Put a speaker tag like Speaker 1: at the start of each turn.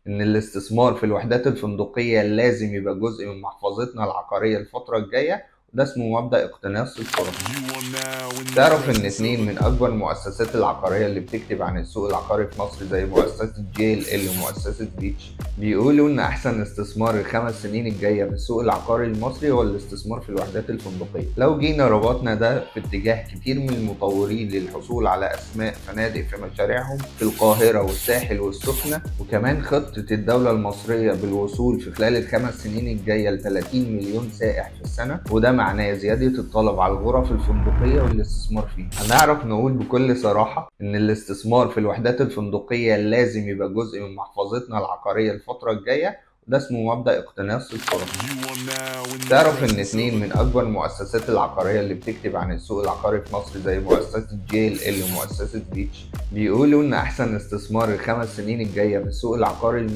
Speaker 1: إن الاستثمار في الوحدات الفندقية لازم يبقى جزء من محفظتنا العقارية الفترة الجاية، وده اسمه مبدأ اقتناص الفرص. تعرف إن اتنين من أكبر المؤسسات العقارية اللي بتكتب عن السوق العقاري في مصر زي مؤسسة JLL ومؤسسة فيتش بيقولوا إن أحسن استثمار ال5 سنين الجاية في السوق العقاري المصري هو الاستثمار في الوحدات الفندقية. لو جينا ربطنا ده في اتجاه كتير من المطورين للحصول على أسماء فنادق في مشاريعهم في القاهرة والساحل والسخنة، وكمان خطة الدولة المصرية بالوصول في خلال ال5 سنين الجاية ل 30 مليون سائح في السنة، وده معناه زيادة الطلب على الغرف الفندقية والاستثمار فيها. هنعرف نقول بكل صراحة إن الاستثمار في الوحدات الفندقية لازم يبقى جزء من محفظتنا العقارية الفترة الجاية، وده اسمه مبدأ اقتناص الفرص. تعرف إن اتنين من أكبر المؤسسات العقارية اللي بتكتب عن السوق العقاري في مصر زي مؤسسة JLL ومؤسسة فيتش بيقولوا إن أحسن استثمار ال5 سنين الجاية في السوق العقاري